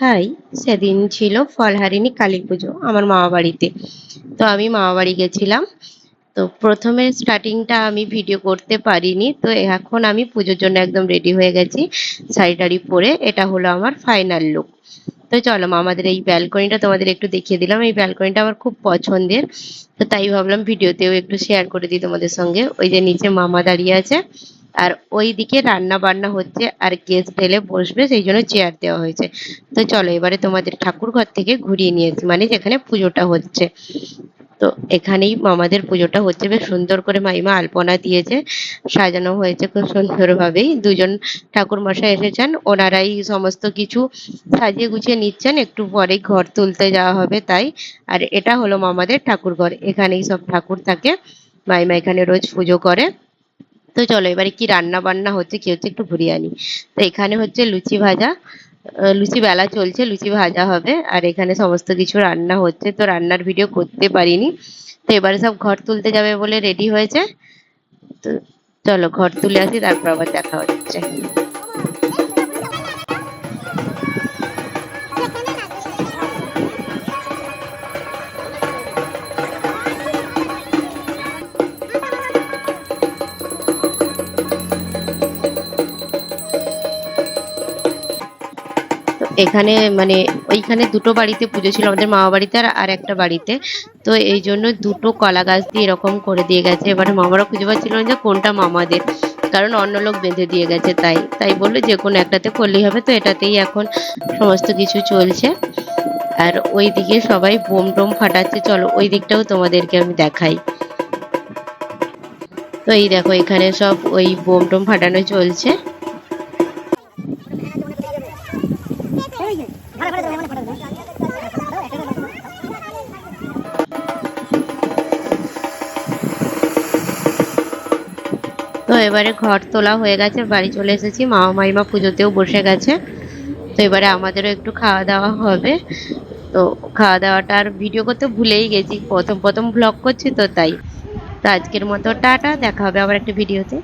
High, সেদিন ছিল ফলহারিণী কালী পুজো আমার মামা বাড়িতে। তো আমি মামা বাড়ি গেছিলাম। তো প্রথমে স্টার্টিংটা আমি ভিডিও করতে পারিনি। তো এখন আমি পুজোর জন্য একদম রেডি হয়ে গেছি, শাড়ি টাড়ি পরে। এটা হলো আমার ফাইনাল লুক। তো চলো আমাদের এই ব্যালকনিটা তোমাদের একটু দেখিয়ে দিলাম। এই ব্যালকনিটা আমার খুব পছন্দের, তো তাই ভাবলাম ভিডিওতেও একটু শেয়ার করে দিই তোমাদের সঙ্গে। ওই যে নিচে মামা দাঁড়িয়ে আছে, আর ওই দিকে রান্না বান্না হচ্ছে, আর গেস্ট এলে বসবে সেই জন্য চেয়ার দেওয়া হয়েছে। তো চলো এবারে তোমাদের ঠাকুর ঘর থেকে ঘুরিয়ে নিয়েছি, মানে যেখানে পুজোটা হচ্ছে। তো এখানেই মামাদের পুজোটা হচ্ছে, বেশ সুন্দর করে মাইমা আলপনা দিয়েছে, সাজানো হয়েছে খুব সুন্দরভাবেই। দুজন ঠাকুর মশাই এসেছেন, ওনারাই সমস্ত কিছু সাজিয়ে গুছিয়ে নিচ্ছেন, একটু পরেই ঘর তুলতে যাওয়া হবে তাই। আর এটা হলো মামাদের ঠাকুর ঘর, এখানেই সব ঠাকুর থাকে। মাইমা এখানে রোজ পুজো করে। তো চলো এবারে কি রান্না বান্না হচ্ছে কি হচ্ছে একটু ঘুরিয়ে আনি। তো এখানে হচ্ছে লুচি ভাজা, লুচি বেলা চলছে, লুচি ভাজা হবে। আর এখানে সমস্ত কিছু রান্না হচ্ছে, তো রান্নার ভিডিও করতে পারিনি। তো এবারে সব ঘর তুলতে যাবে বলে রেডি হয়েছে। তো চলো ঘর তুলে আসি, তারপর আবার দেখা হচ্ছে। এখানে মানে ওইখানে দুটো বাড়িতে পুজো ছিল, আমাদের মামা বাড়িতে আর আর একটা বাড়িতে। তো এই জন্য দুটো কলা গাছ দিয়ে এরকম করে দিয়ে গেছে। এবারে মামারা খুঁজে পাচ্ছিল না যে কোনটা মামাদের, কারণ অন্য লোক বেঁধে দিয়ে গেছে। তাই তাই বললো যে কোনো একটাতে করলেই হবে, তো এটাতেই এখন সমস্ত কিছু চলছে। আর ওই দিকে সবাই বোম টোম ফাটাচ্ছে, চলো ওই দিকটাও তোমাদেরকে আমি দেখাই। তো এই দেখো এখানে সব ওই বোম টোম ফাটানো চলছে। তো এবারে ঘর তোলা হয়ে গেছে, বাড়ি চলে এসেছি, মামা মাইমা পুজোতেও বসে গেছে। তো এবারে আমাদেরও একটু খাওয়া দাওয়া হবে। তো খাওয়া দাওয়াটা আর ভিডিও করতে ভুলেই গেছি, প্রথম প্রথম ব্লগ করছি তো তাই। তো আজকের মতো টাটা, দেখা হবে আবার একটা ভিডিওতে।